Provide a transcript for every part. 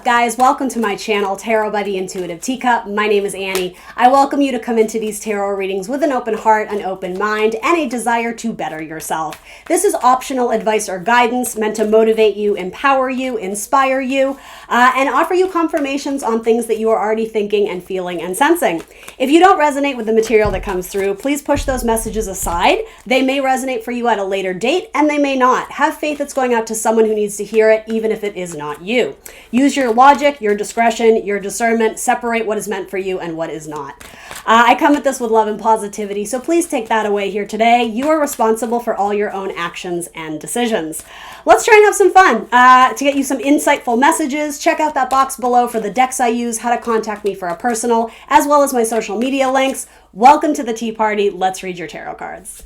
guys? Welcome to my channel, Tarot by the Intuitive Teacup. My name is Annie. I welcome you to come into these tarot readings with an open heart, an open mind, and a desire to better yourself. This is optional advice or guidance meant to motivate you, empower you, inspire you, and offer you confirmations on things that you are already thinking and feeling and sensing. If you don't resonate with the material that comes through, please push those messages aside. They may resonate for you at a later date, and they may not. Have faith it's going out to someone who needs to hear it, even if it is not you. Use your logic, your discretion, your discernment. Separate what is meant for you and what is not. I come at this with love and positivity, so please take that away here today. You are responsible for all your own actions and decisions. Let's try and have some fun. To get you some insightful messages, check out that box below for the decks I use, how to contact me for a personal, as well as my social media links. Welcome to the tea party. Let's read your tarot cards.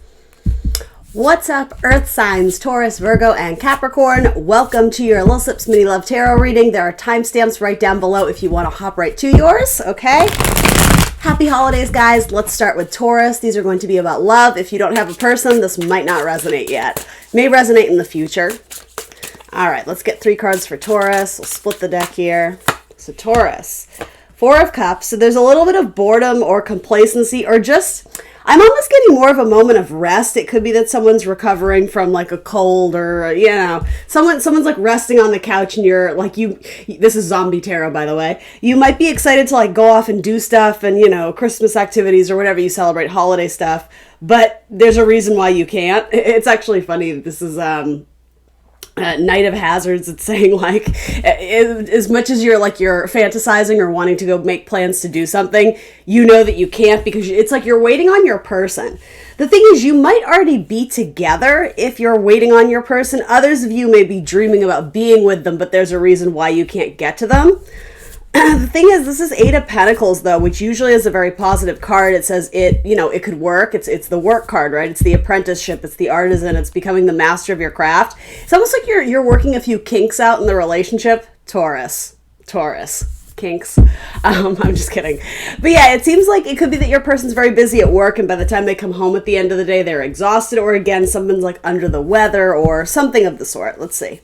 What's up, Earth signs, Taurus, Virgo, and Capricorn? Welcome to your Little Sips Mini Love Tarot reading. There are timestamps right down below if you want to hop right to yours, okay? Happy holidays, guys. Let's start with Taurus. These are going to be about love. If you don't have a person, this might not resonate yet. May resonate in the future. All right, let's get 3 cards for Taurus. We'll split the deck here. So Taurus, 4 of Cups. So there's a little bit of boredom or complacency or just... I'm almost getting more of a moment of rest. It could be that someone's recovering from like a cold or, you know, someone's like resting on the couch and you're like, this is zombie tarot, by the way. You might be excited to like go off and do stuff and, you know, Christmas activities or whatever you celebrate, holiday stuff. But there's a reason why you can't. It's actually funny. This is, Night of Hazards. It's saying like as much as you're fantasizing or wanting to go make plans to do something, you know that you can't because it's like you're waiting on your person. The thing is, you might already be together if you're waiting on your person. Others of you may be dreaming about being with them, but there's a reason why you can't get to them. The thing is, this is 8 of Pentacles, though, which usually is a very positive card. It says it could work. It's the work card, right? It's the apprenticeship. It's the artisan. It's becoming the master of your craft. It's almost like you're working a few kinks out in the relationship. Taurus. Kinks. I'm just kidding. But yeah, it seems like it could be that your person's very busy at work and by the time they come home at the end of the day, they're exhausted, or again, someone's like under the weather or something of the sort. Let's see.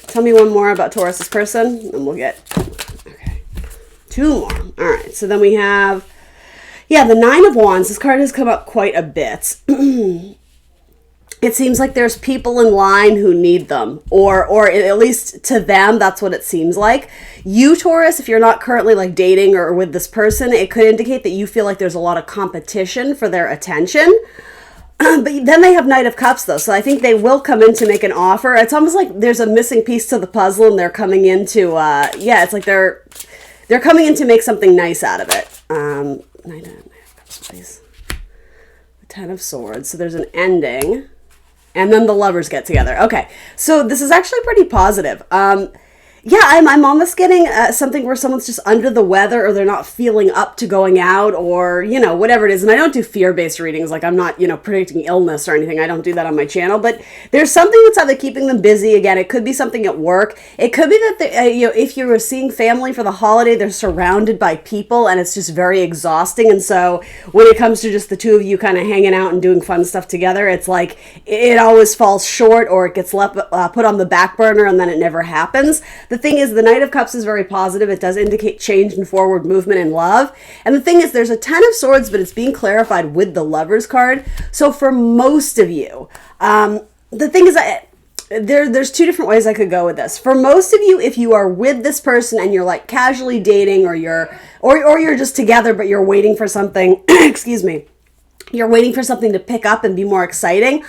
Tell me one more about Taurus's person and we'll get... 2 more. All right. So then we have, the 9 of Wands. This card has come up quite a bit. It seems like there's people in line who need them, or at least to them, that's what it seems like. You, Taurus, if you're not currently like dating or with this person, it could indicate that you feel like there's a lot of competition for their attention. But then they have Knight of Cups, though, so I think they will come in to make an offer. It's almost like there's a missing piece to the puzzle, and they're coming in to, it's like they're coming in to make something nice out of it. Knight of Cups, please. 10 of Swords. So there's an ending. And then the lovers get together. Okay. So this is actually pretty positive. I'm almost getting something where someone's just under the weather or they're not feeling up to going out or, whatever it is. And I don't do fear-based readings. Like I'm not, predicting illness or anything. I don't do that on my channel. But there's something that's either keeping them busy. Again, it could be something at work. It could be that, if you were seeing family for the holiday, they're surrounded by people and it's just very exhausting. And so when it comes to just the two of you kind of hanging out and doing fun stuff together, it's like it always falls short or it gets put on the back burner and then it never happens. The thing is, the Knight of Cups is very positive. It does indicate change and forward movement in love. And the thing is, there's a 10 of Swords, but it's being clarified with the Lovers card. So for most of you, the thing is, there's 2 different ways I could go with this. For most of you, if you are with this person and you're like casually dating or you're just together, but you're waiting for something, excuse me, you're waiting for something to pick up and be more exciting,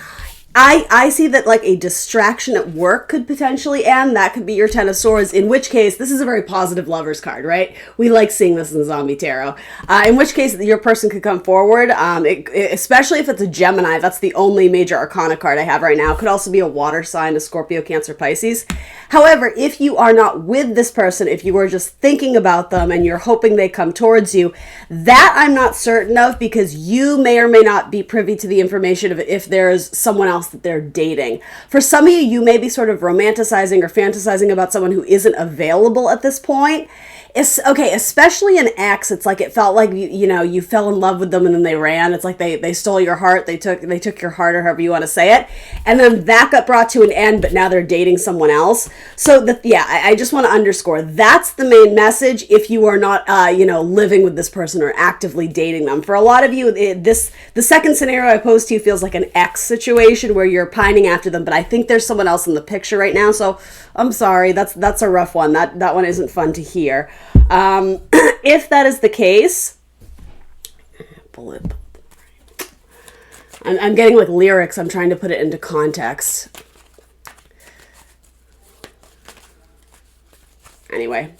I see that like a distraction at work could potentially end. That could be your 10 of Swords, in which case, this is a very positive Lovers card, right? We like seeing this in Zombie Tarot. In which case, your person could come forward, especially if it's a Gemini. That's the only major arcana card I have right now. It could also be a water sign, a Scorpio, Cancer, Pisces. However, if you are not with this person, if you are just thinking about them and you're hoping they come towards you, that I'm not certain of because you may or may not be privy to the information of if there's someone else that they're dating. For some of you, you may be sort of romanticizing or fantasizing about someone who isn't available at this point. Okay, especially an ex, it's like it felt like you fell in love with them and then they ran. It's like they stole your heart, they took your heart, or however you want to say it, and then that got brought to an end. But now they're dating someone else. So I just want to underscore that's the main message. If you are not living with this person or actively dating them, for a lot of you, the second scenario I posed to you feels like an ex situation where you're pining after them. But I think there's someone else in the picture right now. So I'm sorry, that's a rough one. That one isn't fun to hear. If that is the case, I'm getting like lyrics. I'm trying to put it into context. Anyway,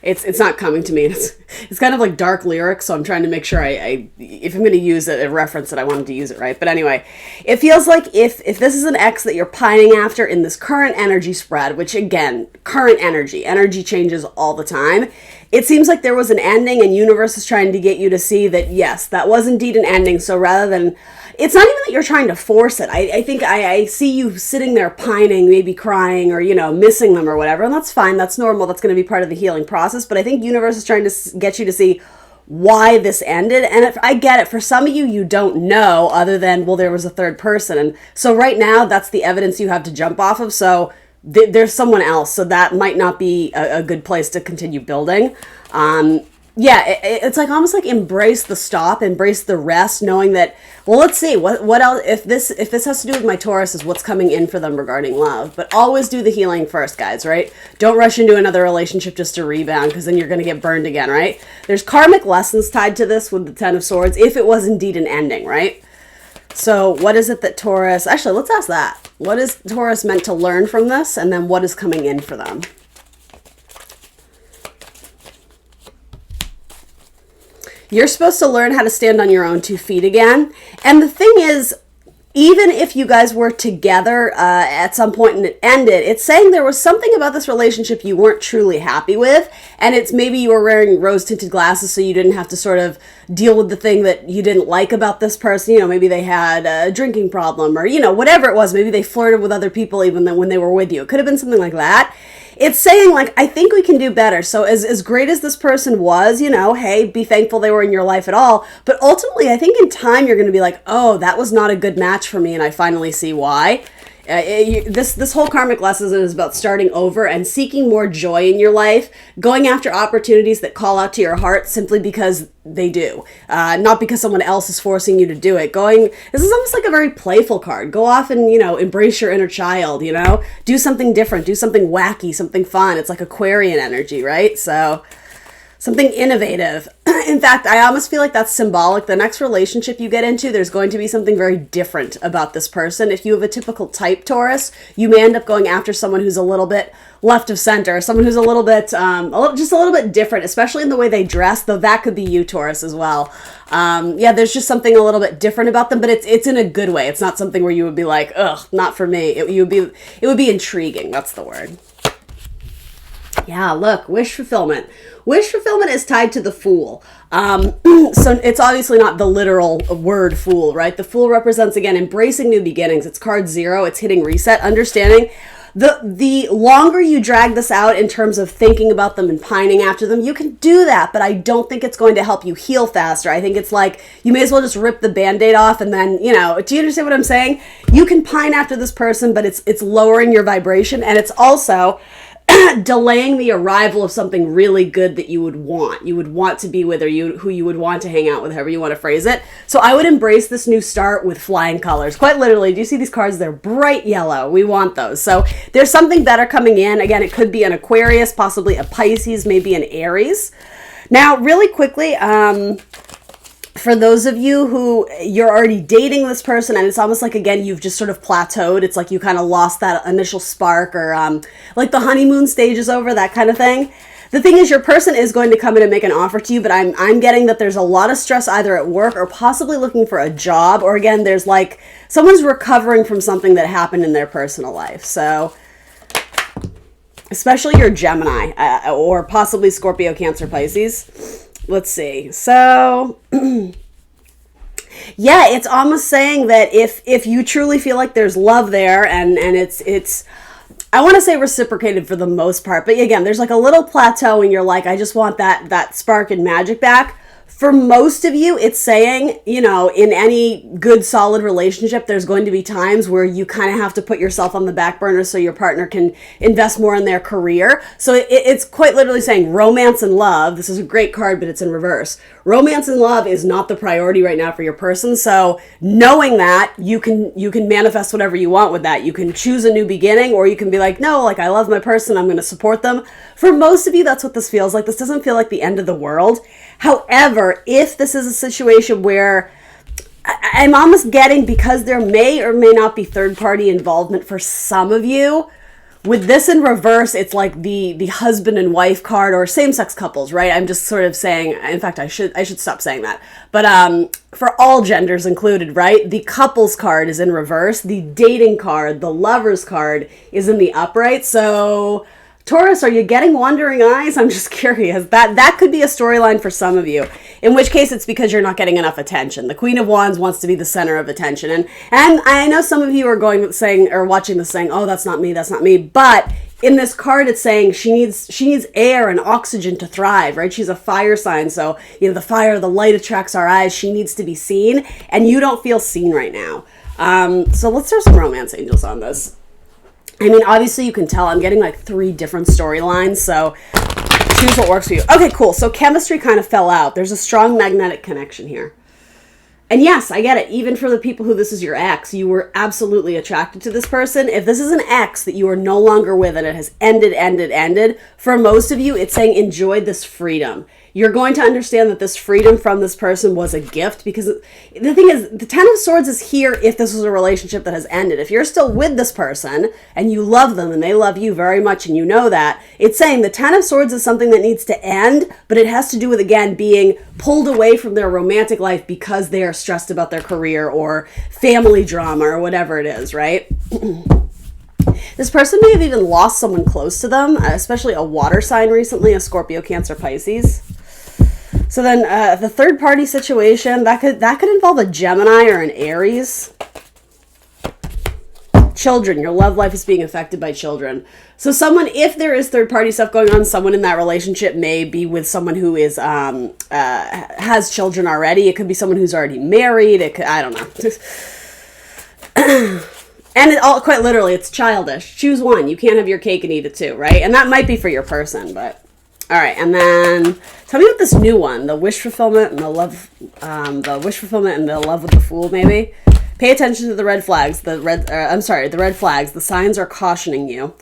it's not coming to me. It's kind of like dark lyrics, so I'm trying to make sure if I'm going to use a reference that I wanted to use it right. But anyway, it feels like if this is an ex that you're pining after in this current energy spread, which again, current energy changes all the time. It seems like there was an ending, and universe is trying to get you to see that, yes, that was indeed an ending. So rather than, it's not even that you're trying to force it. I think I see you sitting there pining, maybe crying, or, missing them or whatever. And that's fine. That's normal. That's going to be part of the healing process. But I think universe is trying to get you to see why this ended. And if I get it, for some of you, you don't know other than, well, there was a third person. And so right now, that's the evidence you have to jump off of. So there's someone else, so that might not be a good place to continue building. It's like almost like embrace the stop, embrace the rest, knowing that, well, let's see what else, if this has to do with my Taurus, is what's coming in for them regarding love. But always do the healing first, guys, right? Don't rush into another relationship just to rebound, because then you're going to get burned again, right? There's karmic lessons tied to this with the Ten of Swords, if it was indeed an ending, right? So what is it that Taurus, actually, let's ask that. What is Taurus meant to learn from this? And then what is coming in for them? You're supposed to learn how to stand on your own 2 feet again. And the thing is, even if you guys were together at some point and it ended, it's saying there was something about this relationship you weren't truly happy with. And it's maybe you were wearing rose-tinted glasses so you didn't have to sort of deal with the thing that you didn't like about this person. Maybe they had a drinking problem, or, whatever it was. Maybe they flirted with other people even when they were with you. It could have been something like that. It's saying, like, I think we can do better. So as great as this person was, hey, be thankful they were in your life at all. But ultimately, I think in time, you're going to be like, oh, that was not a good match for me. And I finally see why. This whole karmic lesson is about starting over and seeking more joy in your life, going after opportunities that call out to your heart simply because they do, not because someone else is forcing you to do it. This is almost like a very playful card. Go off and, embrace your inner child, do something different, do something wacky, something fun. It's like Aquarian energy, right? So something innovative. In fact, I almost feel like that's symbolic. The next relationship you get into, there's going to be something very different about this person. If you have a typical type Taurus, you may end up going after someone who's a little bit left of center, someone who's a little bit, just a little bit different, especially in the way they dress, though that could be you, Taurus, as well. There's just something a little bit different about them, but it's in a good way. It's not something where you would be like, ugh, not for me. It would be intriguing. That's the word. Yeah, look, wish fulfillment. Wish fulfillment is tied to the Fool. So it's obviously not the literal word fool, right? The Fool represents, again, embracing new beginnings. It's card 0. It's hitting reset, understanding. The longer you drag this out in terms of thinking about them and pining after them, you can do that, but I don't think it's going to help you heal faster. I think it's like you may as well just rip the Band-Aid off and then, do you understand what I'm saying? You can pine after this person, but it's lowering your vibration, and it's also delaying the arrival of something really good that you would want to be with, or who you would want to hang out with, however you want to phrase it. So I would embrace this new start with flying colors. Quite literally, do you see these cards? They're bright yellow. We want those. So there's something better coming in. Again, it could be an Aquarius, possibly a Pisces, maybe an Aries. Now, really quickly, for those of you who you're already dating this person and it's almost like, again, you've just sort of plateaued. It's like you kind of lost that initial spark, or like the honeymoon stage is over, that kind of thing. The thing is, your person is going to come in and make an offer to you, but I'm getting that there's a lot of stress either at work or possibly looking for a job, or again, there's like someone's recovering from something that happened in their personal life. So especially your Gemini or possibly Scorpio, Cancer, Pisces. Let's see. So, yeah, it's almost saying that if you truly feel like there's love there and it's I want to say reciprocated for the most part, but again, there's like a little plateau and you're like, I just want that spark and magic back. For most of you, it's saying, you know, in any good, solid relationship, there's going to be times where you kind of have to put yourself on the back burner so your partner can invest more in their career. So it's quite literally saying romance and love. This is a great card, but it's in reverse. Romance and love is not the priority right now for your person. So knowing that, you can manifest whatever you want with that. You can choose a new beginning, or you can be like, no, like I love my person, I'm going to support them. For most of you, that's what this feels like. This doesn't feel like the end of the world. However, if this is a situation where I'm almost getting, because there may or may not be third-party involvement for some of you, with this in reverse, it's like the husband and wife card, or same-sex couples, right? I'm just sort of saying, in fact, I should stop saying that. But for all genders included, right? The couples card is in reverse. The dating card, the lovers card, is in the upright. So Taurus, are you getting wandering eyes? I'm just curious. That could be a storyline for some of you, in which case it's because you're not getting enough attention. The Queen of Wands wants to be the center of attention. And I know some of you are watching this saying, oh, that's not me, that's not me. But in this card, it's saying she needs air and oxygen to thrive, right? She's a fire sign. So, you know, the fire, the light attracts our eyes. She needs to be seen, and you don't feel seen right now. So let's throw some romance angels on this. I mean, obviously you can tell I'm getting like 3 different storylines, so choose what works for you. Okay, cool. So chemistry kind of fell out. There's a strong magnetic connection here. And yes, I get it. Even for the people who this is your ex, you were absolutely attracted to this person. If this is an ex that you are no longer with and it has ended, for most of you, it's saying enjoy this freedom. You're going to understand that this freedom from this person was a gift, because the thing is, the Ten of Swords is here if this was a relationship that has ended. If you're still with this person and you love them and they love you very much and you know that, it's saying the Ten of Swords is something that needs to end, but it has to do with, again, being pulled away from their romantic life because they are stressed about their career or family drama or whatever it is, right? This person may have even lost someone close to them, especially a water sign recently, a Scorpio, Cancer, Pisces. So then the third party situation, that could involve a Gemini or an Aries. Children, your love life is being affected by children. So someone, if there is third party stuff going on, someone in that relationship may be with someone who is has children already. It could be someone who's already married. It could, I don't know. And quite literally, it's childish. Choose one. You can't have your cake and eat it too, right? And that might be for your person, but all right. And then tell me about this new one, the wish fulfillment and the love, the wish fulfillment and the love with the fool. Maybe pay attention to the red flags. The red flags. The signs are cautioning you.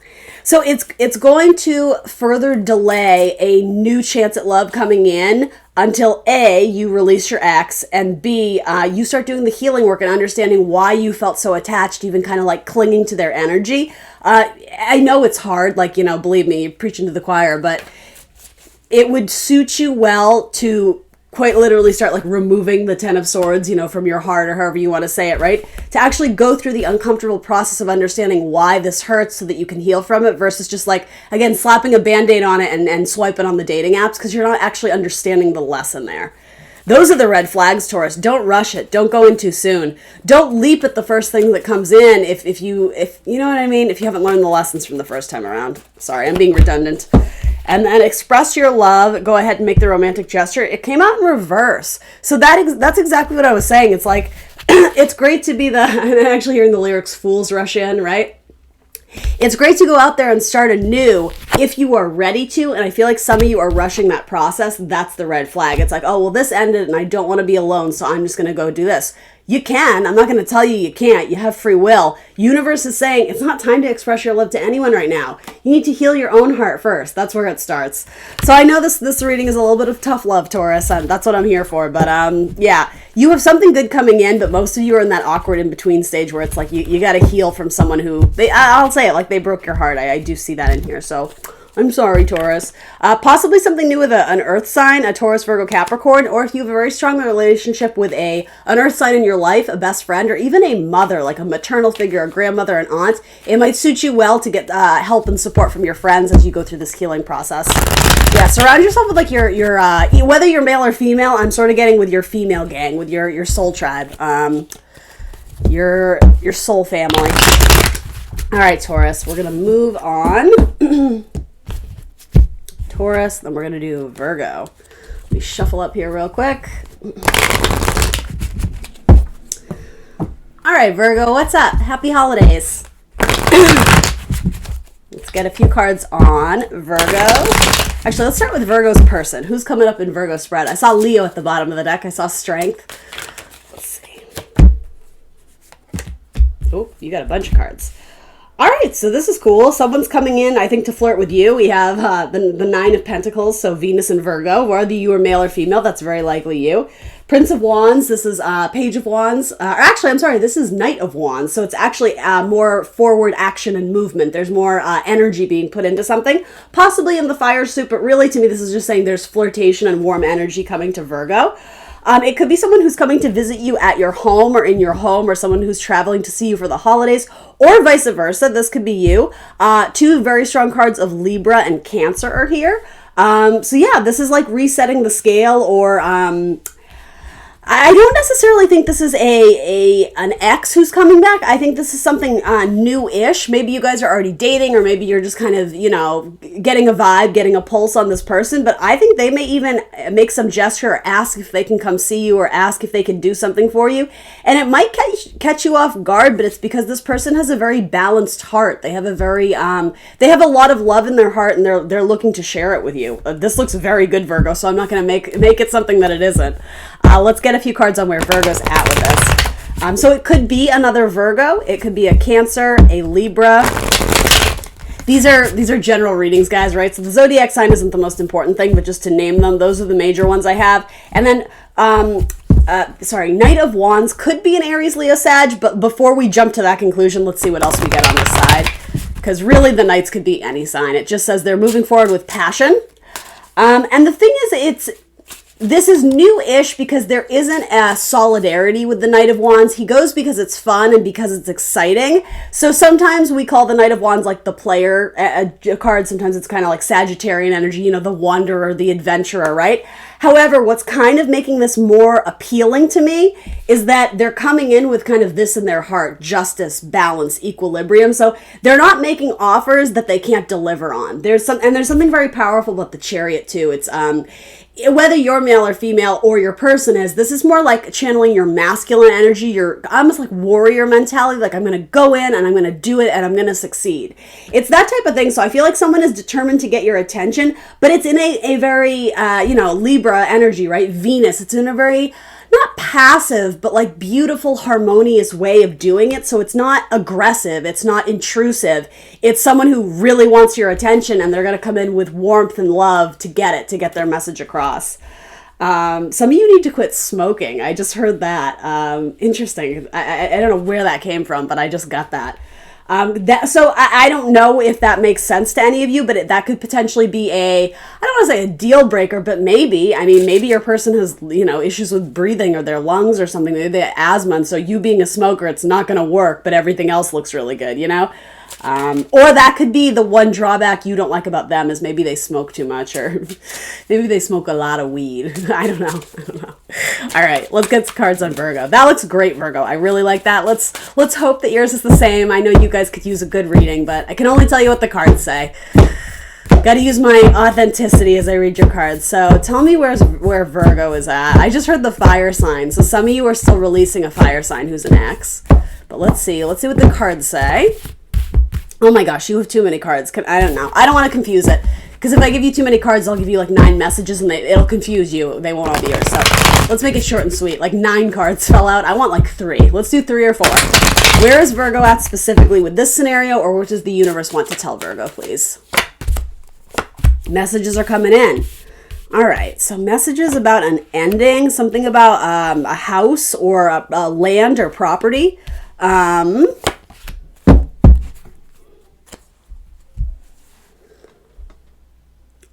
So it's going to further delay a new chance at love coming in until A, you release your ex, and B, you start doing the healing work and understanding why you felt so attached, even kind of like clinging to their energy. I know it's hard, like, you know, believe me, you're preaching to the choir, but it would suit you well to quite literally start like removing the Ten of Swords, you know, from your heart, or however you want to say it, right? To actually go through the uncomfortable process of understanding why this hurts so that you can heal from it, versus just like, again, slapping a Band-Aid on it and swiping on the dating apps, because you're not actually understanding the lesson there. Those are the red flags, Taurus. Don't rush it. Don't go in too soon. Don't leap at the first thing that comes in if you know what I mean, if you haven't learned the lessons from the first time around. Sorry, I'm being redundant. And then express your love. Go ahead and make the romantic gesture. It came out in reverse. So that's exactly what I was saying. It's like, it's great to be I'm actually hearing the lyrics, fools rush in, right? It's great to go out there and start anew if you are ready to, and I feel like some of you are rushing that process. That's the red flag. It's like, oh, well, this ended and I don't want to be alone, so I'm just going to go do this. You can. I'm not going to tell you you can't. You have free will. Universe is saying it's not time to express your love to anyone right now. You need to heal your own heart first. That's where it starts. So I know this reading is a little bit of tough love, Taurus, and that's what I'm here for. But yeah, you have something good coming in, but most of you are in that awkward in-between stage where it's like you got to heal from someone who, I'll say it, like they broke your heart. I do see that in here. So I'm sorry, Taurus. Possibly something new with an earth sign, a Taurus, Virgo, Capricorn, or if you have a very strong relationship with an earth sign in your life, a best friend, or even a mother, like a maternal figure, a grandmother, an aunt, it might suit you well to get help and support from your friends as you go through this healing process. Yeah, surround yourself with like your whether you're male or female, I'm sort of getting with your female gang, with your soul tribe, your soul family. All right, Taurus, we're going to move on. Taurus, then we're going to do Virgo. Let me shuffle up here real quick. All right, Virgo, what's up? Happy holidays. Let's get a few cards on Virgo. Actually, let's start with Virgo's person. Who's coming up in Virgo spread? I saw Leo at the bottom of the deck. I saw Strength. Let's see. Oh, you got a bunch of cards. All right, so this is cool. Someone's coming in, I think, to flirt with you. We have the Nine of Pentacles, so Venus and Virgo. Whether you are male or female, that's very likely you. Prince of Wands, this is Page of Wands. Actually, I'm sorry, this is Knight of Wands. So it's actually more forward action and movement. There's more energy being put into something, possibly in the fire suit, but really to me, this is just saying there's flirtation and warm energy coming to Virgo. It could be someone who's coming to visit you at your home or in your home, or someone who's traveling to see you for the holidays, or vice versa. This could be you. Two very strong cards of Libra and Cancer are here. So yeah, this is like resetting the scale, or I don't necessarily think this is an ex who's coming back. I think this is something new-ish. Maybe you guys are already dating, or maybe you're just kind of, you know, getting a vibe, getting a pulse on this person. But I think they may even make some gesture or ask if they can come see you, or ask if they can do something for you. And it might catch you off guard, but it's because this person has a very balanced heart. They have a very, they have a lot of love in their heart, and they're looking to share it with you. This looks very good, Virgo, so I'm not going to make it something that it isn't. Let's get a few cards on where Virgo's at with this. So it could be another Virgo. It could be a Cancer, a Libra. These are general readings, guys, right? So the zodiac sign isn't the most important thing, but just to name them, those are the major ones I have. And then, Knight of Wands could be an Aries, Leo, Sag, but before we jump to that conclusion, let's see what else we get on this side. Because really the Knights could be any sign. It just says they're moving forward with passion. And the thing is, this is new-ish because there isn't a solidarity with the Knight of Wands. He goes because it's fun and because it's exciting. So sometimes we call the Knight of Wands like the player card. Sometimes it's kind of like Sagittarian energy, you know, the wanderer, the adventurer, right? However, what's kind of making this more appealing to me is that they're coming in with kind of this in their heart: justice, balance, equilibrium. So they're not making offers that they can't deliver on. There's something very powerful about the Chariot too. It's whether you're male or female, or your person is, this is more like channeling your masculine energy, your almost like warrior mentality, like I'm going to go in and I'm going to do it and I'm going to succeed. It's that type of thing. So I feel like someone is determined to get your attention, but it's in a very, Libra energy, right? Venus, it's in a very, not passive, but like beautiful, harmonious way of doing it. So it's not aggressive. It's not intrusive. It's someone who really wants your attention, and they're going to come in with warmth and love to get their message across. Some of you need to quit smoking. I just heard that. Interesting. I don't know where that came from, but I just got that. So I don't know if that makes sense to any of you, but that could potentially be I don't want to say a deal breaker, but maybe your person has, issues with breathing or their lungs or something. Maybe they have asthma, and so you being a smoker, it's not going to work, but everything else looks really good, or that could be the one drawback you don't like about them, is maybe they smoke too much, or maybe they smoke a lot of weed. I don't know. All right, let's get some cards on Virgo. That looks great, Virgo. I really like that. Let's hope that yours is the same. I know you guys could use a good reading, but I can only tell you what the cards say. Got to use my authenticity as I read your cards. So tell me where Virgo is at. I just heard the fire sign, so some of you are still releasing a fire sign who's an ex. But let's see what the cards say. Oh my gosh, you have too many cards. I don't know. I don't want to confuse it, because if I give you too many cards, I'll give you like 9 messages and it'll confuse you. They won't all be yours. So let's make it short and sweet. Like 9 cards fell out. I want like 3. Let's do 3 or 4. Where is Virgo at specifically with this scenario, or what does the universe want to tell Virgo, please? Messages are coming in. All right, so messages about an ending, something about a house or a land or property.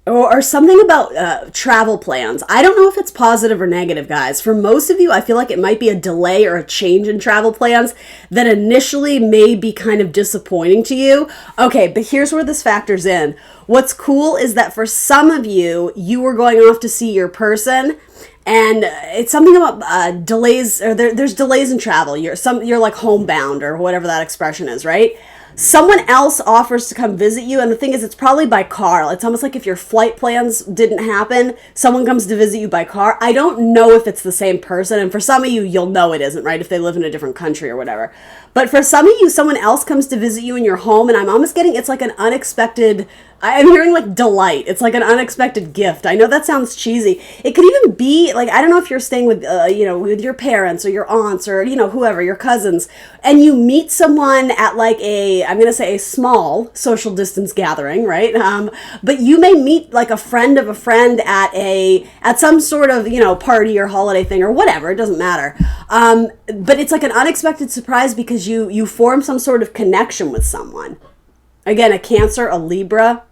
Or something about travel plans. I don't know if it's positive or negative, guys. For most of you, I feel like it might be a delay or a change in travel plans that initially may be kind of disappointing to you. Okay, but here's where this factors in. What's cool is that for some of you, you were going off to see your person, and it's something about delays, or there's delays in travel. You're like homebound, or whatever that expression is, right? someone else offers to come visit you, and the thing is, it's probably by car. It's almost like if your flight plans didn't happen, someone comes to visit you by car. I don't know if it's the same person, and for some of you, you'll know it isn't, right, if they live in a different country or whatever. But for some of you, someone else comes to visit you in your home, and I'm almost getting, it's like an unexpected, I'm hearing like delight. It's like an unexpected gift. I know that sounds cheesy. It could even be like, I don't know if you're staying with, with your parents or your aunts or, whoever, your cousins, and you meet someone at like I'm going to say a small social distance gathering, right? But you may meet like a friend of a friend at some sort of, party or holiday thing or whatever. It doesn't matter. But it's like an unexpected surprise because you form some sort of connection with someone. Again, a Cancer, a Libra.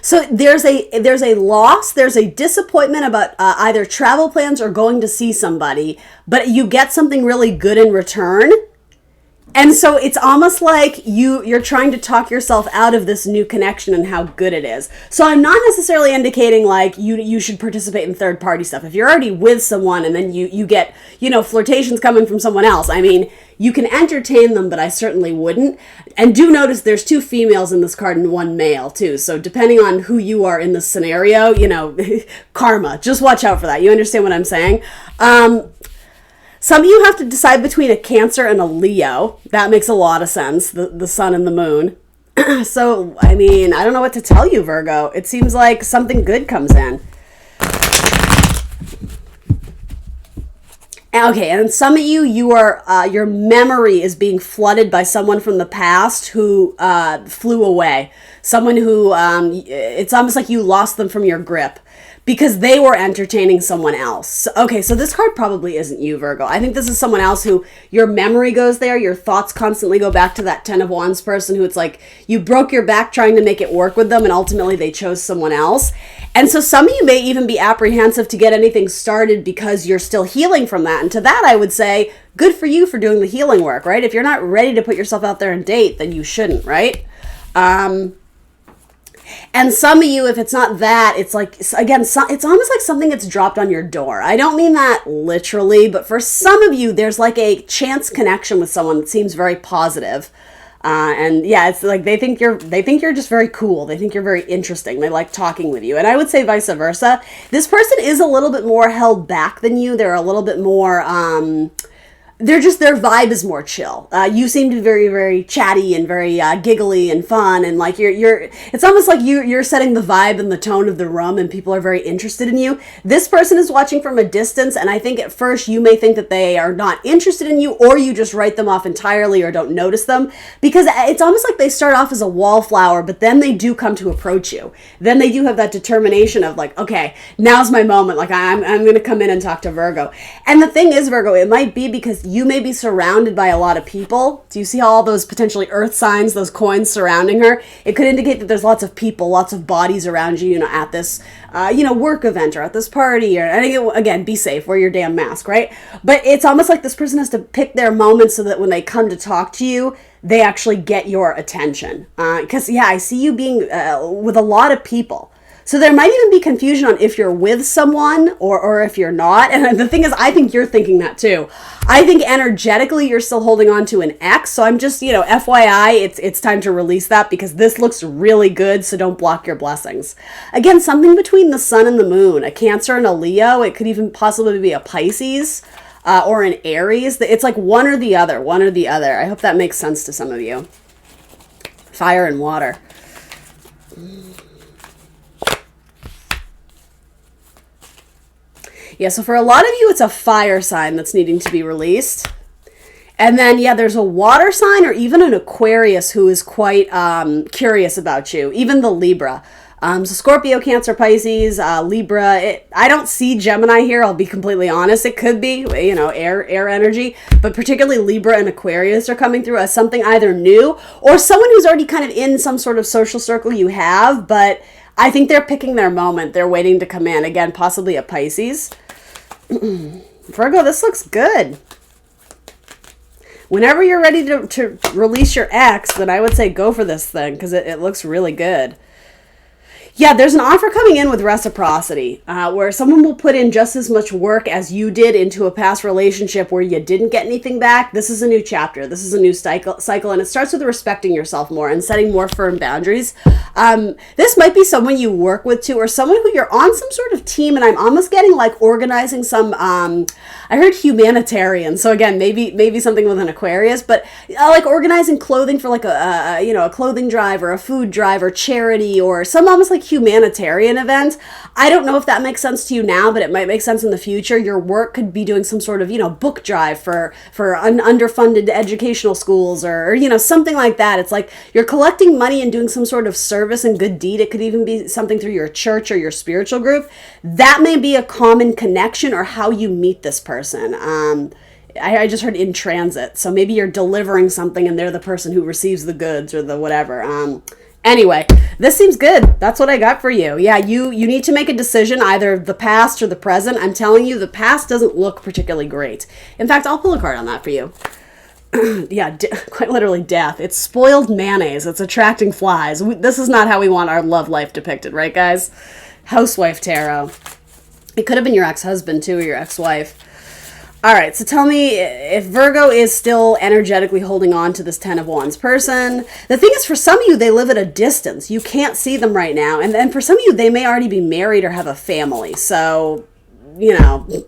So there's a loss, there's a disappointment about either travel plans or going to see somebody, but you get something really good in return. And so it's almost like you're trying to talk yourself out of this new connection and how good it is. So I'm not necessarily indicating like you should participate in third party stuff. If you're already with someone and then you get, flirtations coming from someone else, I mean, you can entertain them, but I certainly wouldn't. And do notice there's 2 females in this card and 1 male too. So depending on who you are in this scenario, karma, just watch out for that. You understand what I'm saying? Some of you have to decide between a Cancer and a Leo. That makes a lot of sense, the sun and the moon. So, I mean, I don't know what to tell you, Virgo. It seems like something good comes in. Okay, and some of you your memory is being flooded by someone from the past who flew away. Someone who, it's almost like you lost them from your grip because they were entertaining someone else. Okay, so this card probably isn't you, Virgo. I think this is someone else who your memory goes there. Your thoughts constantly go back to that 10 of Wands person who it's like you broke your back trying to make it work with them and ultimately they chose someone else. And so some of you may even be apprehensive to get anything started because you're still healing from that. And to that, I would say, good for you for doing the healing work, right? If you're not ready to put yourself out there and date, then you shouldn't, right? And some of you, if it's not that, it's like, again, it's almost like something that's dropped on your door. I don't mean that literally, but for some of you, there's like a chance connection with someone that seems very positive. And yeah, it's like they think you're just very cool. They think you're very interesting. They like talking with you. And I would say vice versa. This person is a little bit more held back than you. They're a little bit more, their vibe is more chill. You seem to be very, very chatty and very giggly and fun, and like it's almost like you're setting the vibe and the tone of the room, and people are very interested in you. This person is watching from a distance, and I think at first you may think that they are not interested in you, or you just write them off entirely or don't notice them, because it's almost like they start off as a wallflower, but then they do come to approach you. Then they do have that determination of like, okay, now's my moment. Like I'm going to come in and talk to Virgo. And the thing is, Virgo, it might be because you may be surrounded by a lot of people. Do you see all those potentially earth signs, those coins surrounding her? It could indicate that there's lots of people, lots of bodies around you, at this, work event or at this party. And again, be safe, wear your damn mask, right? But it's almost like this person has to pick their moments so that when they come to talk to you, they actually get your attention. Because, I see you being with a lot of people. So there might even be confusion on if you're with someone or if you're not. And the thing is, I think you're thinking that too. I think energetically you're still holding on to an ex. So I'm just, FYI, it's time to release that because this looks really good. So don't block your blessings. Again, something between the sun and the moon, a Cancer and a Leo. It could even possibly be a Pisces or an Aries. It's like one or the other. I hope that makes sense to some of you. Fire and water. Yeah, so for a lot of you, it's a fire sign that's needing to be released. And then, there's a water sign or even an Aquarius who is quite curious about you, even the Libra. So Scorpio, Cancer, Pisces, Libra. I don't see Gemini here, I'll be completely honest. It could be, air energy. But particularly Libra and Aquarius are coming through as something either new or someone who's already kind of in some sort of social circle you have. But I think they're picking their moment. They're waiting to come in. Again, possibly a Pisces. Virgo, this looks good. Whenever you're ready to release your ex, then I would say go for this thing because it looks really good. Yeah, there's an offer coming in with reciprocity, where someone will put in just as much work as you did into a past relationship where you didn't get anything back. This is a new chapter. This is a new cycle, and it starts with respecting yourself more and setting more firm boundaries. This might be someone you work with too, or someone who you're on some sort of team, and I'm almost getting like organizing some, I heard humanitarian, so again, maybe something with an Aquarius, but like organizing clothing for like a clothing drive or a food drive or charity or some almost like humanitarian event. I don't know if that makes sense to you now, but it might make sense in the future. Your work could be doing some sort of, book drive for underfunded educational schools or something like that. It's like you're collecting money and doing some sort of service and good deed. It could even be something through your church or your spiritual group. That may be a common connection or how you meet this person. I just heard in transit. So maybe you're delivering something and they're the person who receives the goods or the whatever. Anyway, this seems good. That's what I got for you. Yeah, you need to make a decision, either the past or the present. I'm telling you, the past doesn't look particularly great. In fact, I'll pull a card on that for you. Yeah, quite literally death. It's spoiled mayonnaise. It's attracting flies. This is not how we want our love life depicted, right, guys? Housewife tarot. It could have been your ex-husband, too, or your ex-wife. All right, so tell me if Virgo is still energetically holding on to this 10 of Wands person. The thing is, for some of you, they live at a distance. You can't see them right now. And then for some of you, they may already be married or have a family. So, I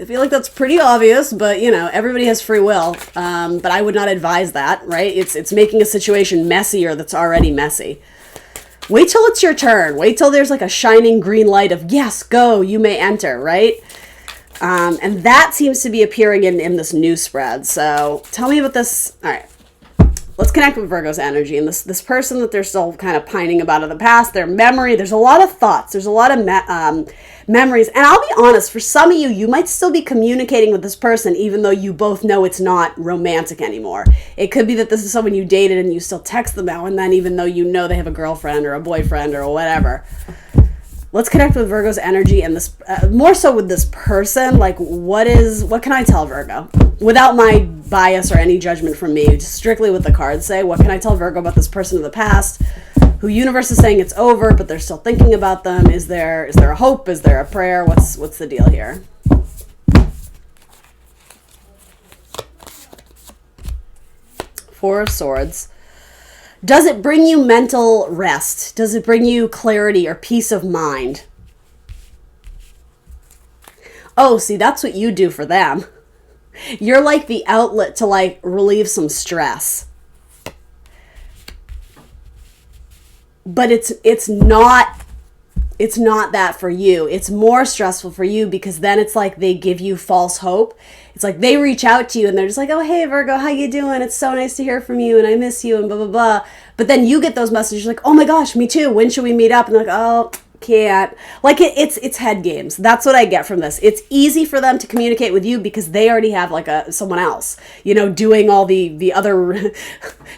feel like that's pretty obvious, but, everybody has free will. But I would not advise that, right? It's making a situation messier that's already messy. Wait till it's your turn. Wait till there's like a shining green light of, yes, go, you may enter, right? And that seems to be appearing in this new spread. So tell me about this. All right, let's connect with Virgo's energy and this person that they're still kind of pining about in the past, their memory. There's a lot of thoughts. There's a lot of memories. And I'll be honest, for some of you, you might still be communicating with this person, even though you both know it's not romantic anymore. It could be that this is someone you dated and you still text them now and then, even though they have a girlfriend or a boyfriend or whatever. Let's connect with Virgo's energy and this, more so with this person. Like, what can I tell Virgo? Without my bias or any judgment from me, just strictly what the cards say. What can I tell Virgo about this person of the past who universe is saying it's over, but they're still thinking about them? Is there a hope? Is there a prayer? What's the deal here? Four of Swords. Does it bring you mental rest? Does it bring you clarity or peace of mind? Oh, see, that's what you do for them. You're like the outlet to like relieve some stress. But it's not that for you. It's more stressful for you because then it's like they give you false hope. It's like they reach out to you and they're just like, oh, hey, Virgo, how you doing? It's so nice to hear from you and I miss you and blah, blah, blah. But then you get those messages like, oh my gosh, me too. When should we meet up? And they're like, oh, can't. Like it's head games. That's what I get from this. It's easy for them to communicate with you because they already have like someone else, doing all the other,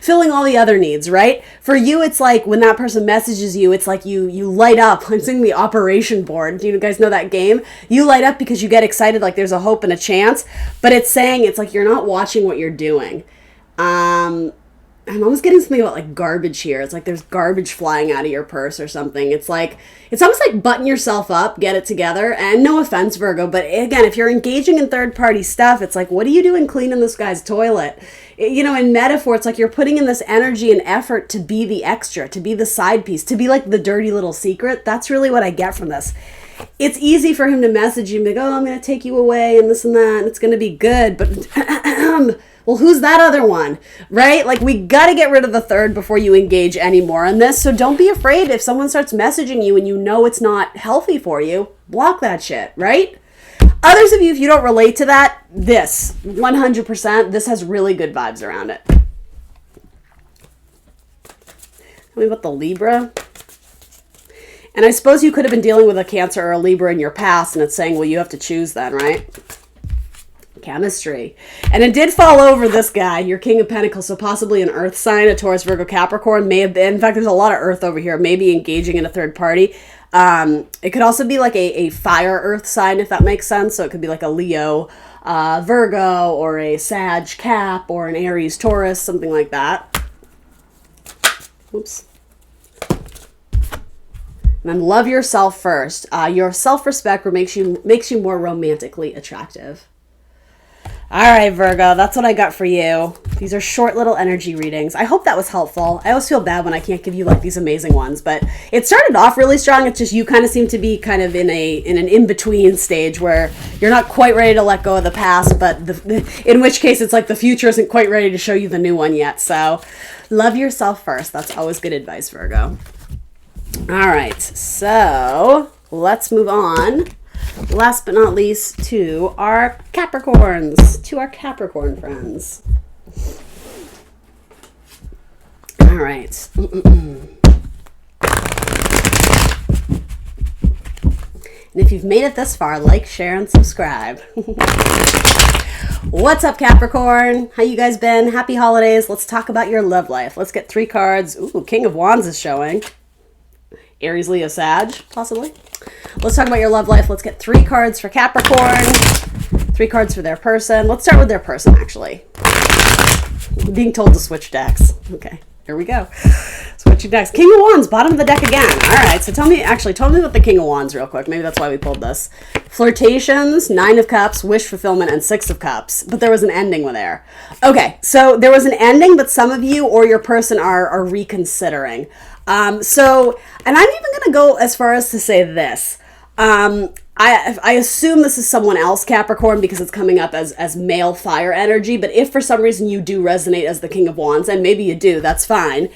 filling all the other needs, right? For you, it's like when that person messages you, it's like you light up. I'm seeing the operation board. Do you guys know that game? You light up because you get excited, like there's a hope and a chance, but it's saying it's like you're not watching what you're doing. I'm almost getting something about like garbage here. It's like there's garbage flying out of your purse or something. It's almost like button yourself up, get it together. And no offense, Virgo, but again, if you're engaging in third-party stuff, it's like, what are you doing cleaning this guy's toilet? In metaphor, it's like you're putting in this energy and effort to be the extra, to be the side piece, to be like the dirty little secret. That's really what I get from this. It's easy for him to message you and be like, oh, I'm going to take you away and this and that, and it's going to be good. But well, who's that other one, right? Like, we got to get rid of the third before you engage any more on this. So don't be afraid if someone starts messaging you and you know it's not healthy for you. Block that shit, right? Others of you, if you don't relate to that, this, 100%, this has really good vibes around it. Tell me about the Libra. And I suppose you could have been dealing with a Cancer or a Libra in your past, and it's saying, well, you have to choose then, right? Chemistry. And it did fall over this guy, your King of Pentacles, so possibly an earth sign, a Taurus, Virgo, Capricorn, may have been, in fact, there's a lot of earth over here, maybe engaging in a third party. It could also be like a fire earth sign, if that makes sense. So it could be like a Leo, Virgo, or a Sag, Cap, or an Aries, Taurus, something like that. Oops. And then love yourself first. Your self-respect makes you more romantically attractive. All right, Virgo, that's what I got for you. These are short little energy readings. I hope that was helpful. I always feel bad when I can't give you like these amazing ones, but it started off really strong. It's just you kind of seem to be kind of in an in-between stage where you're not quite ready to let go of the past, but in which case it's like the future isn't quite ready to show you the new one yet. So love yourself first. That's always good advice, Virgo. All right, so let's move on. Last but not least, to our Capricorns, to our Capricorn friends. All right. And if you've made it this far, like, share, and subscribe. What's up, Capricorn? How you guys been? Happy holidays. Let's talk about your love life. Let's get 3 cards. Ooh, King of Wands is showing. Aries, Leo, Sag, possibly. Let's talk about your love life. Let's get 3 cards for Capricorn, 3 cards for their person. Let's start with their person, actually. I'm being told to switch decks. Okay, here we go. Switching decks. King of Wands, bottom of the deck again. All right, so tell me about the King of Wands real quick. Maybe that's why we pulled this. Flirtations, 9 of Cups, wish fulfillment, and 6 of Cups. But there was an ending there. Okay, so there was an ending, but some of you or your person are reconsidering. And I'm even going to go as far as to say this. I assume this is someone else, Capricorn, because it's coming up as male fire energy. But if for some reason you do resonate as the King of Wands, and maybe you do, that's fine.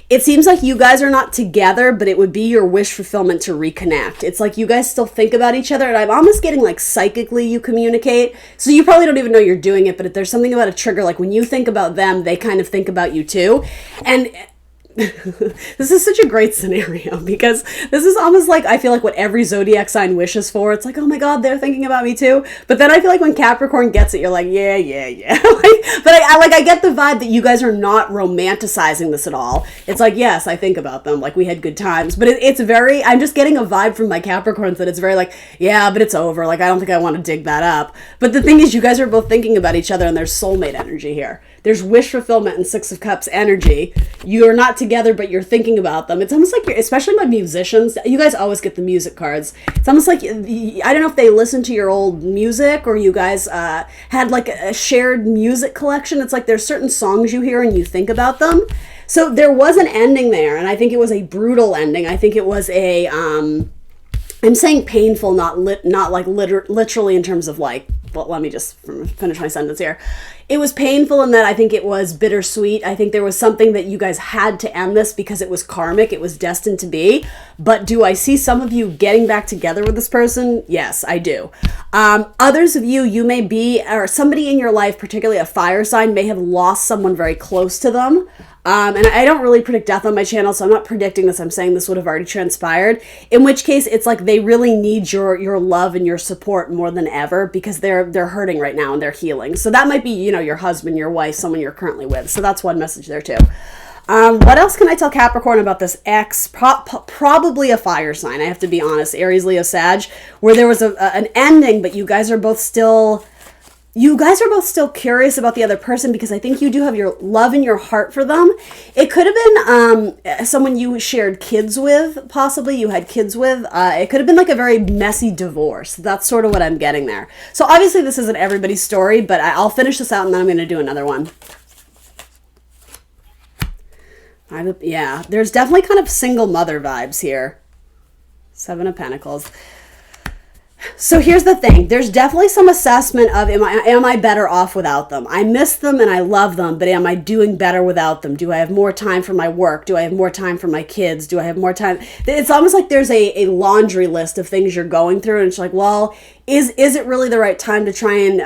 It seems like you guys are not together, but it would be your wish fulfillment to reconnect. It's like you guys still think about each other, and I'm almost getting like psychically you communicate. So you probably don't even know you're doing it, but if there's something about a trigger, like when you think about them, they kind of think about you too. And this is such a great scenario because this is almost like I feel like what every zodiac sign wishes for. It's like, oh my god, they're thinking about me too. But then I feel like when Capricorn gets it, you're like, yeah. I get the vibe that you guys are not romanticizing this at all. It's like, yes, I think about them, like we had good times, but it's very, I'm just getting a vibe from my Capricorns that it's very like, yeah, but it's over, like I don't think I want to dig that up. But the thing is, you guys are both thinking about each other, and there's soulmate energy here. There's wish fulfillment and 6 of Cups energy. You're not together, but you're thinking about them. It's almost like, especially my musicians, you guys always get the music cards. It's almost like, I don't know if they listen to your old music or you guys had like a shared music collection. It's like there's certain songs you hear and you think about them. So there was an ending there, and I think it was a brutal ending. I think it was a, I'm saying painful, not like literally in terms of like, well, let me just finish my sentence here. It was painful in that I think it was bittersweet. I think there was something that you guys had to end this because it was karmic. It was destined to be. But do I see some of you getting back together with this person? Yes, I do. Others of you may be, or somebody in your life, particularly a fire sign, may have lost someone very close to them. And I don't really predict death on my channel, so I'm not predicting this. I'm saying this would have already transpired. In which case, it's like they really need your love and your support more than ever because they're hurting right now and they're healing. So that might be, your husband, your wife, someone you're currently with. So that's one message there too. What else can I tell Capricorn about this ex? Probably a fire sign. I have to be honest. Aries, Leo, Sag, where there was an ending, but you guys are both still curious about the other person because I think you do have your love in your heart for them. It could have been someone you shared kids with, possibly you had kids with. It could have been like a very messy divorce. That's sort of what I'm getting there. So obviously this isn't everybody's story, but I'll finish this out and then I'm going to do another one. Yeah, there's definitely kind of single mother vibes here. 7 of Pentacles. So here's the thing. There's definitely some assessment of, am I better off without them? I miss them and I love them, but am I doing better without them? Do I have more time for my work? Do I have more time for my kids? Do I have more time? It's almost like there's a laundry list of things you're going through, and it's like, well, is it really the right time to try and,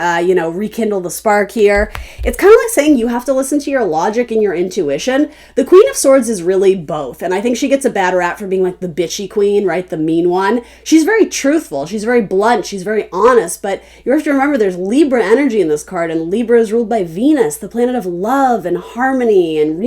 rekindle the spark here? It's kind of like saying you have to listen to your logic and your intuition. The Queen of Swords is really both. And I think she gets a bad rap for being like the bitchy queen, right? The mean one. She's very truthful. She's very blunt. She's very honest. But you have to remember there's Libra energy in this card. And Libra is ruled by Venus, the planet of love and harmony and,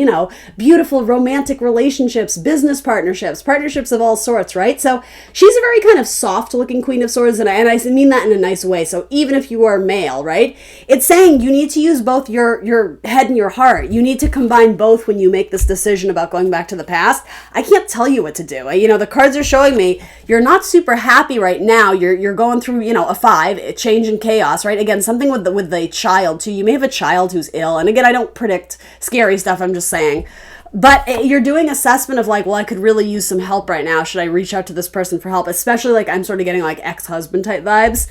beautiful romantic relationships, business partnerships of all sorts, right? So she's a very kind of soft looking Queen of Swords. And I mean mean that in a nice way. So even if you are male, right, it's saying you need to use both your head and your heart. You need to combine both when you make this decision about going back to the past. I can't tell you what to do. The cards are showing me you're not super happy right now. You're going through, a 5, a change in chaos, right? Again, something with the child too. You may have a child who's ill. And again, I don't predict scary stuff. I'm just saying. But you're doing assessment of like, well, I could really use some help right now. Should I reach out to this person for help? Especially like I'm sort of getting like ex-husband type vibes.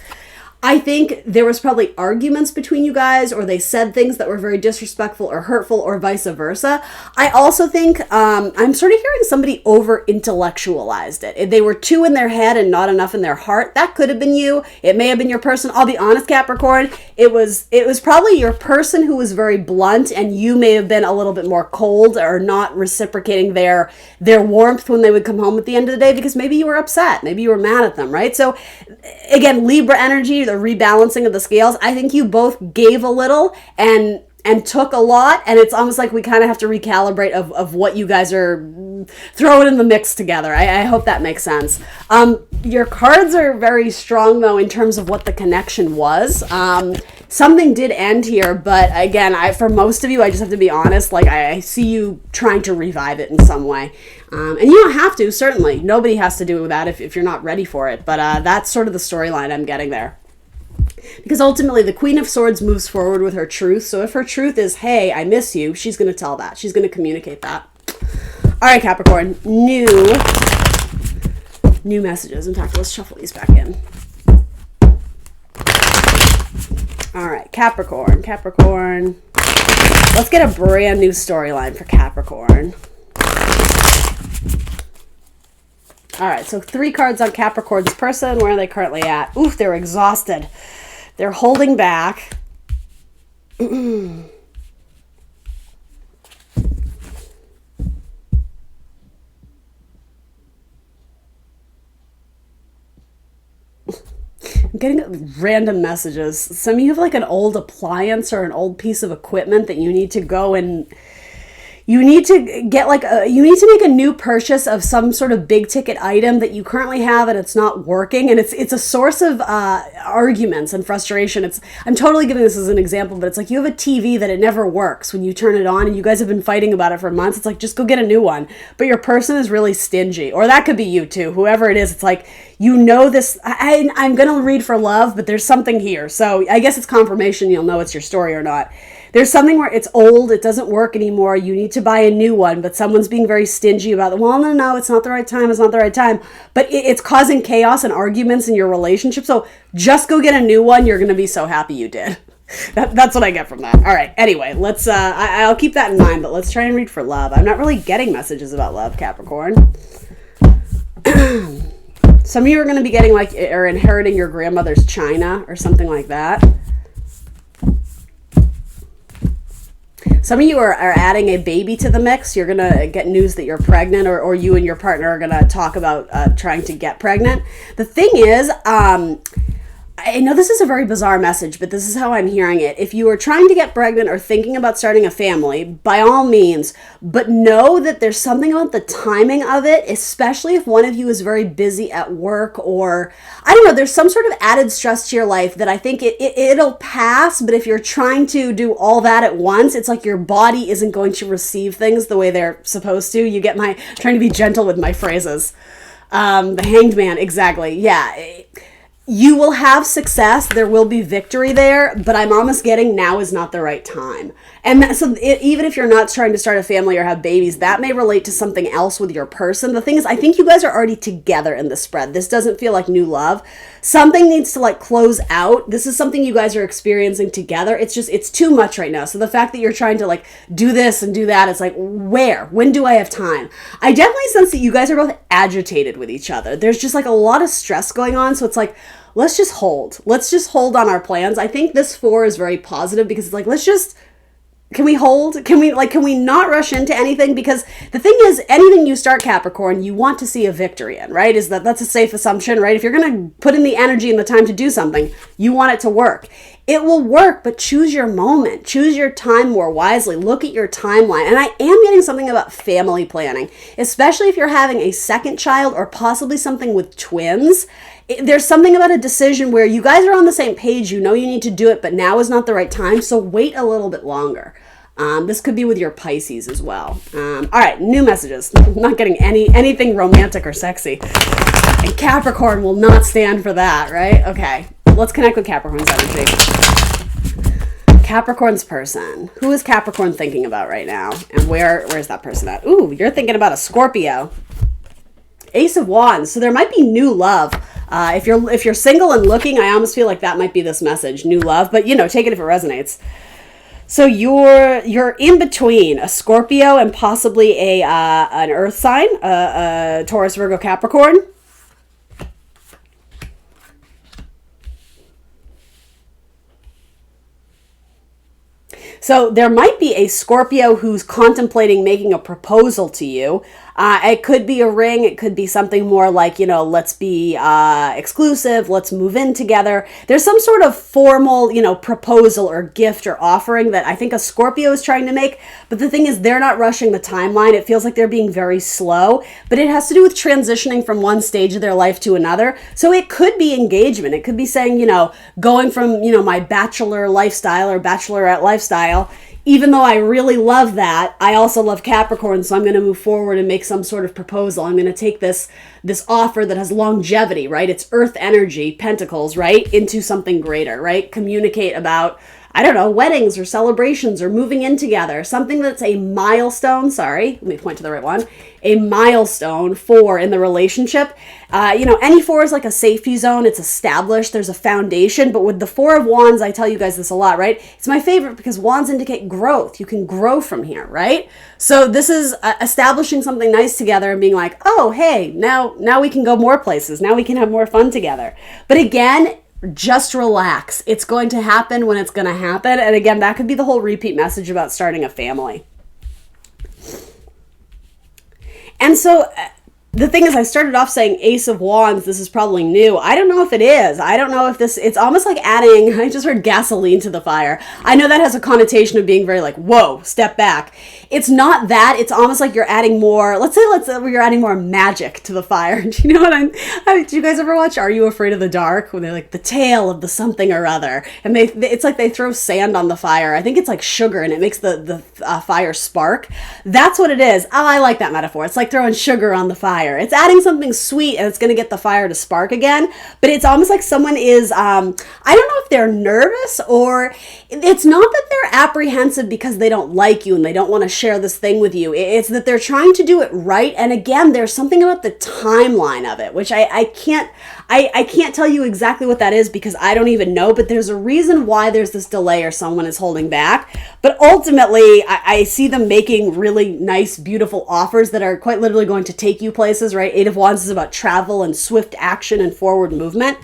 I think there was probably arguments between you guys, or they said things that were very disrespectful or hurtful, or vice versa. I also think I'm sort of hearing somebody over intellectualized it. They were too in their head and not enough in their heart. That could have been you. It may have been your person. I'll be honest, Capricorn. It was probably your person who was very blunt, and you may have been a little bit more cold or not reciprocating their warmth when they would come home at the end of the day, because maybe you were upset. Maybe you were mad at them, right? So again, Libra energy, the rebalancing of the scales. I think you both gave a little and took a lot, and it's almost like we kind of have to recalibrate of what you guys are throwing in the mix together. I hope that makes sense. Your cards are very strong though in terms of what the connection was. Something did end here, but again, for most of you, I just have to be honest, like I see you trying to revive it in some way. And you don't have to, certainly. Nobody has to do that if you're not ready for it, but that's sort of the storyline I'm getting there. Because ultimately, the Queen of Swords moves forward with her truth. So if her truth is, hey, I miss you, she's going to tell that. She's going to communicate that. All right, Capricorn, new messages. In fact, let's shuffle these back in. All right, Capricorn. Let's get a brand new storyline for Capricorn. All right, so 3 cards on Capricorn's person. Where are they currently at? Oof, they're exhausted. They're holding back. I'm getting random messages. Some of you have like an old appliance or an old piece of equipment that you need to go and you need to get you need to make a new purchase of some sort of big ticket item that you currently have and it's not working, and it's a source of arguments and frustration. I'm totally giving this as an example, but it's like you have a TV that it never works when you turn it on, and you guys have been fighting about it for months. It's like, just go get a new one. But your person is really stingy, or that could be you too, whoever it is. It's like, this, I'm going to read for love, but there's something here. So I guess it's confirmation you'll know it's your story or not. There's something where it's old, it doesn't work anymore, you need to buy a new one, but someone's being very stingy about it. Well, no, it's not the right time, But it's causing chaos and arguments in your relationship, so just go get a new one. You're going to be so happy you did. That's what I get from that. All right, anyway, let's, I'll keep that in mind, but let's try and read for love. I'm not really getting messages about love, Capricorn. Some of you are going to be getting or inheriting your grandmother's china or something like that. Some of you are adding a baby to the mix. You're going to get news that you're pregnant, or you and your partner are going to talk about trying to get pregnant. The thing is, I know this is a very bizarre message, but this is how I'm hearing it. If you are trying to get pregnant or thinking about starting a family, by all means, but know that there's something about the timing of it, especially if one of you is very busy at work, or I don't know, there's some sort of added stress to your life that I think it'll pass. But if you're trying to do all that at once, it's like your body isn't going to receive things the way they're supposed to. You get trying to be gentle with my phrases. The Hanged Man, exactly. Yeah. You will have success. There will be victory there, but I'm almost getting now is not the right time. And even if you're not trying to start a family or have babies, that may relate to something else with your person. The thing is, I think you guys are already together in the spread. This doesn't feel like new love. Something needs to close out. This is something you guys are experiencing together. It's too much right now. So the fact that you're trying to do this and do that, it's like, when do I have time? I definitely sense that you guys are both agitated with each other. There's just a lot of stress going on. So it's like, let's just hold. Let's just hold on our plans. I think this 4 is very positive because it's like, can we hold? Can we not rush into anything? Because the thing is, anything you start, Capricorn, you want to see a victory in, right? That's a safe assumption, right? If you're going to put in the energy and the time to do something, you want it to work. It will work, but choose your moment. Choose your time more wisely. Look at your timeline. And I am getting something about family planning, especially if you're having a second child or possibly something with twins. there's something about a decision where you guys are on the same page. You know you need to do it, but now is not the right time. So wait a little bit longer. This could be with your Pisces as well. All right, new messages. I'm not getting anything romantic or sexy. And Capricorn will not stand for that, right? Okay, let's connect with Capricorn's energy. Capricorn's person. Who is Capricorn thinking about right now? And where's that person at? Ooh, you're thinking about a Scorpio. Ace of Wands. So there might be new love. If you're single and looking, I almost feel like that might be this message, new love. But take it if it resonates. So you're in between a Scorpio and possibly an Earth sign, a Taurus, Virgo, Capricorn. So there might be a Scorpio who's contemplating making a proposal to you. It could be a ring. It could be something more like, let's be exclusive. Let's move in together. There's some sort of formal, proposal or gift or offering that I think a Scorpio is trying to make. But the thing is, they're not rushing the timeline. It feels like they're being very slow. But it has to do with transitioning from one stage of their life to another. So it could be engagement. It could be saying, going from, my bachelor lifestyle or bachelorette lifestyle. Even though I really love that, I also love Capricorn, so I'm going to move forward and make some sort of proposal. I'm going to take this offer that has longevity, right? It's earth energy, pentacles, right? Into something greater, right? Communicate about, I don't know, weddings or celebrations or moving in together. Something that's a milestone, let me point to the right one. A milestone in the relationship. Any 4 is like a safety zone. It's established. There's a foundation. But with the 4 of Wands, I tell you guys this a lot, right? It's my favorite because Wands indicate growth. You can grow from here, right? So this is establishing something nice together and being like, oh, hey, now we can go more places. Now we can have more fun together. But again, just relax. It's going to happen when it's going to happen. And again, that could be the whole repeat message about starting a family. And so the thing is, I started off saying Ace of Wands, this is probably new. I don't know if it is. I don't know if it's almost like adding, I just heard gasoline to the fire. I know that has a connotation of being very like, whoa, step back. It's not that. It's almost like you're adding more, let's say you're adding more magic to the fire. Do you know what do you guys ever watch Are You Afraid of the Dark? When they're like the tale of the something or other. And it's like they throw sand on the fire. I think it's like sugar and it makes the fire spark. That's what it is. Oh, I like that metaphor. It's like throwing sugar on the fire. It's adding something sweet and it's going to get the fire to spark again. But it's almost like someone is, I don't know if they're nervous or it's not that they're apprehensive because they don't like you and they don't want to share this thing with you. It's that they're trying to do it right. And again, there's something about the timeline of it, which I can't tell you exactly what that is because I don't even know, but there's a reason why there's this delay or someone is holding back. But ultimately, I see them making really nice, beautiful offers that are quite literally going to take you places, right? 8 of Wands is about travel and swift action and forward movement.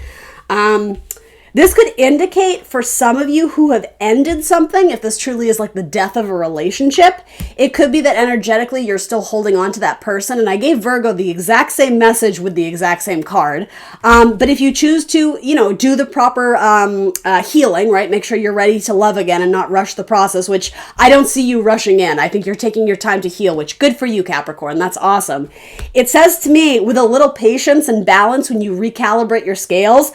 This could indicate for some of you who have ended something, if this truly is like the death of a relationship, it could be that energetically you're still holding on to that person. And I gave Virgo the exact same message with the exact same card. But if you choose to, do the proper healing, right? Make sure you're ready to love again and not rush the process, which I don't see you rushing in. I think you're taking your time to heal, which good for you, Capricorn. That's awesome. It says to me, with a little patience and balance, when you recalibrate your scales,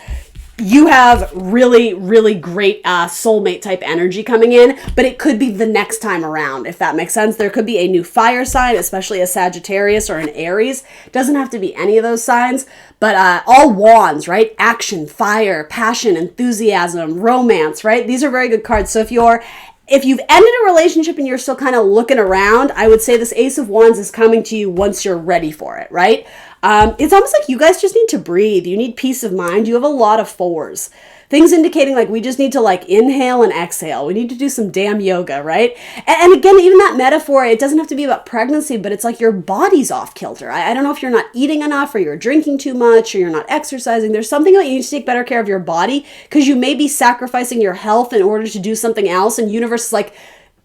you have really, really great soulmate type energy coming in, but it could be the next time around, if that makes sense. There could be a new fire sign, especially a Sagittarius or an Aries. Doesn't have to be any of those signs, but all wands, right? Action, fire, passion, enthusiasm, romance, right? These are very good cards. So if you've ended a relationship and you're still kind of looking around, I would say this Ace of Wands is coming to you once you're ready for it, right? It's almost like you guys just need to breathe. You need peace of mind. You have a lot of 4s. Things indicating like we just need to like inhale and exhale. We need to do some damn yoga, right? And again, even that metaphor, it doesn't have to be about pregnancy, but it's like your body's off kilter. I don't know if you're not eating enough or you're drinking too much or you're not exercising. There's something about you need to take better care of your body because you may be sacrificing your health in order to do something else. And universe is like,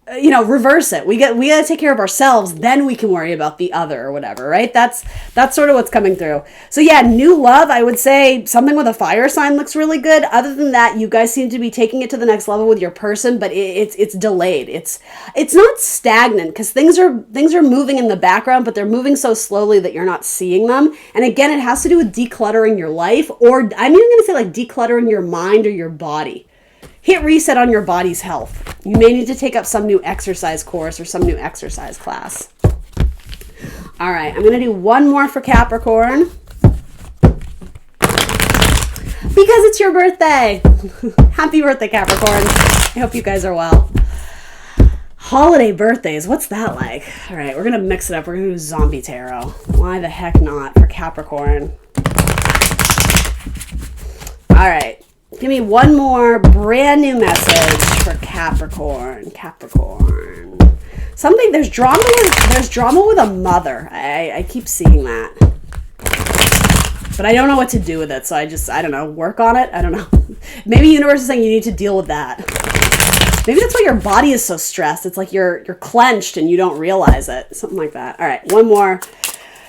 reverse it. We got to take care of ourselves, then we can worry about the other or whatever, right? That's sort of what's coming through. So yeah, new love, I would say something with a fire sign looks really good. Other than that, you guys seem to be taking it to the next level with your person, but it's delayed. It's not stagnant, because things are moving in the background, but they're moving so slowly that you're not seeing them. And again, it has to do with decluttering your life, or I'm even going to say like decluttering your mind or your body. Hit reset on your body's health. You may need to take up some new exercise course or some new exercise class. All right, I'm going to do one more for Capricorn. Because it's your birthday. Happy birthday, Capricorn. I hope you guys are well. Holiday birthdays, what's that like? All right, we're going to mix it up. We're going to do zombie tarot. Why the heck not for Capricorn? All right. Give me one more brand new message for Capricorn. Capricorn. Something, there's drama with a mother. I keep seeing that. But I don't know what to do with it, so I don't know, work on it? I don't know. Maybe universe is saying you need to deal with that. Maybe that's why your body is so stressed. It's like you're clenched and you don't realize it. Something like that. All right, one more.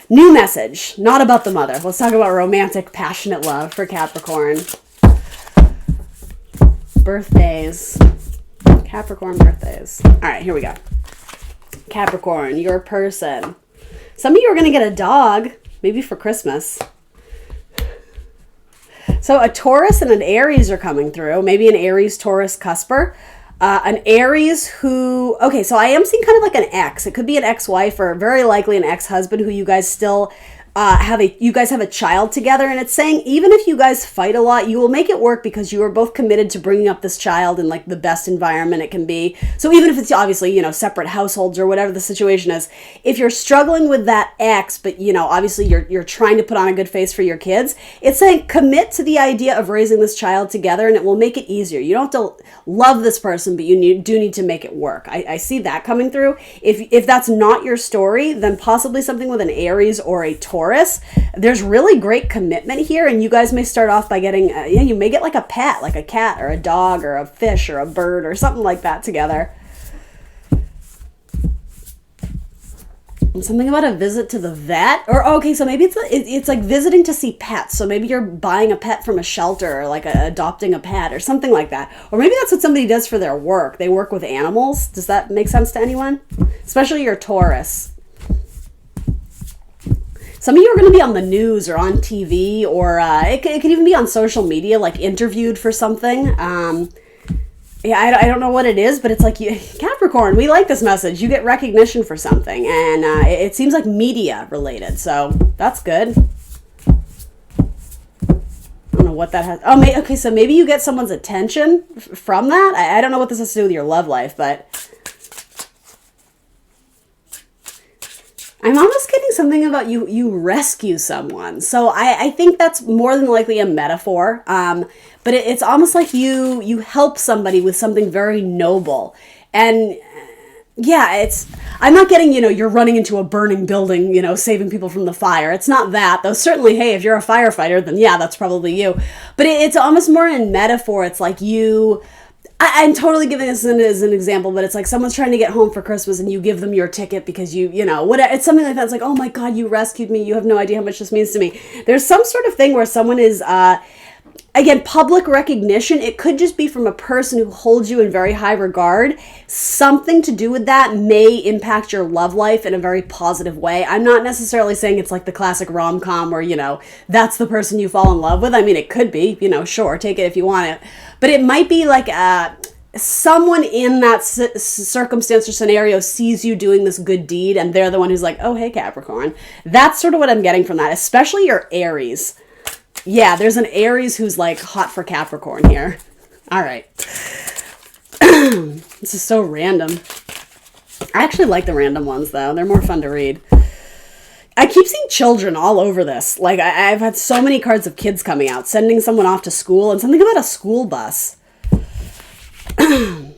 New message, not about the mother. Let's talk about romantic, passionate love for Capricorn. Birthdays. Capricorn birthdays. All right, here we go. Capricorn, your person. Some of you are going to get a dog, maybe for Christmas. So a Taurus and an Aries are coming through. Maybe an Aries-Taurus cusper. An Aries who... Okay, so I am seeing kind of like an ex. It could be an ex-wife or very likely an ex-husband who you guys still... you guys have a child together, and it's saying even if you guys fight a lot, you will make it work because you are both committed to bringing up this child in like the best environment it can be. So even if it's obviously, separate households or whatever the situation is, if you're struggling with that ex, but obviously you're trying to put on a good face for your kids, it's saying commit to the idea of raising this child together, and it will make it easier. You don't have to love this person, but you do need to make it work. I see that coming through. If that's not your story, then possibly something with an Aries or a Taurus. There's really great commitment here, and you guys may start off by getting, you may get like a pet, like a cat or a dog or a fish or a bird or something like that together. And something about a visit to the vet, or okay, so maybe it's like visiting to see pets. So maybe you're buying a pet from a shelter, or like adopting a pet or something like that. Or maybe that's what somebody does for their work. They work with animals. Does that make sense to anyone? Especially your Taurus. Some of you are going to be on the news or on TV, or it could even be on social media, like interviewed for something. I don't know what it is, but it's like, Capricorn, we like this message. You get recognition for something, and it seems like media related, so that's good. I don't know what that has. Oh, okay, so maybe you get someone's attention from that. I don't know what this has to do with your love life, but... I'm almost getting something about you rescue someone. So I think that's more than likely a metaphor. But it's almost like you help somebody with something very noble. And yeah, I'm not getting, you're running into a burning building, saving people from the fire. It's not that, though. Certainly, hey, if you're a firefighter, then yeah, that's probably you. But it's almost more in metaphor. It's like I'm totally giving this as an example, but it's like someone's trying to get home for Christmas and you give them your ticket because whatever. It's something like that. It's like, oh my God, you rescued me. You have no idea how much this means to me. There's some sort of thing where someone is, again, public recognition. It could just be from a person who holds you in very high regard. Something to do with that may impact your love life in a very positive way. I'm not necessarily saying it's like the classic rom-com where, that's the person you fall in love with. I mean, it could be, sure, take it if you want it. But it might be like someone in that circumstance or scenario sees you doing this good deed, and they're the one who's like, oh, hey, Capricorn. That's sort of what I'm getting from that, especially your Aries. Yeah, there's an Aries who's like hot for Capricorn here. All right. This is so random. I actually like the random ones, though. They're more fun to read. I keep seeing children all over this. Like, I've had so many cards of kids coming out, sending someone off to school, and something about a school bus. And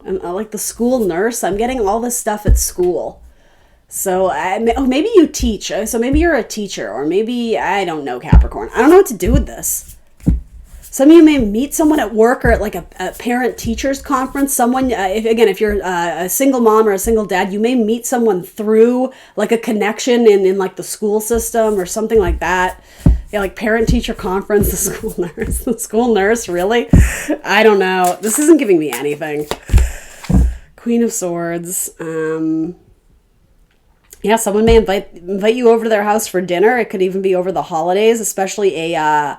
like the school nurse, I'm getting all this stuff at school. So maybe you teach. So maybe you're a teacher, or maybe, I don't know, Capricorn. I don't know what to do with this. Some of you may meet someone at work or at like a parent-teachers conference. Someone, if you're a single mom or a single dad, you may meet someone through like a connection in like the school system or something like that. Yeah, like parent-teacher conference, the school nurse, really? I don't know. This isn't giving me anything. Queen of Swords. Yeah, someone may invite you over to their house for dinner. It could even be over the holidays, especially a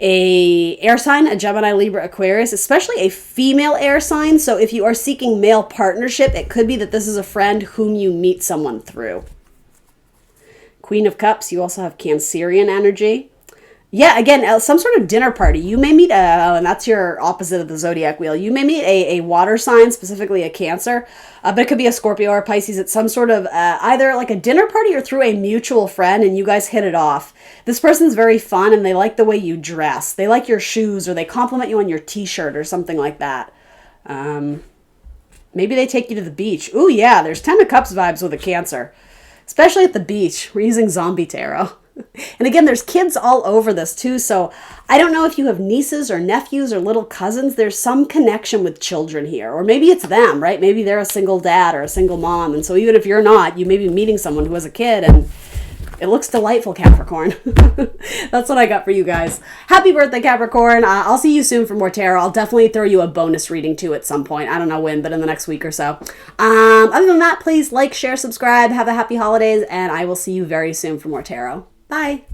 air sign, a Gemini, Libra, Aquarius, especially a female air sign. So if you are seeking male partnership, it could be that this is a friend whom you meet someone through. Queen of Cups, you also have Cancerian energy. Yeah, again, some sort of dinner party. You may meet, and that's your opposite of the zodiac wheel. You may meet a water sign, specifically a Cancer, but it could be a Scorpio or a Pisces. It's some sort of either like a dinner party or through a mutual friend, and you guys hit it off. This person's very fun, and they like the way you dress. They like your shoes, or they compliment you on your t-shirt or something like that. Maybe they take you to the beach. Ooh, yeah, there's 10 of Cups vibes with a Cancer, especially at the beach. We're using zombie tarot. And again, there's kids all over this too, so I don't know if you have nieces or nephews or little cousins. There's some connection with children here, or maybe it's them, right? Maybe they're a single dad or a single mom, and so even if you're not, you may be meeting someone who has a kid, and it looks delightful, Capricorn. That's what I got for you guys. Happy birthday, Capricorn. I'll see you soon for more tarot. I'll definitely throw you a bonus reading too at some point. I don't know when, but in the next week or so. Other than that, please like, share, subscribe. Have a happy holidays, and I will see you very soon for more tarot. Bye.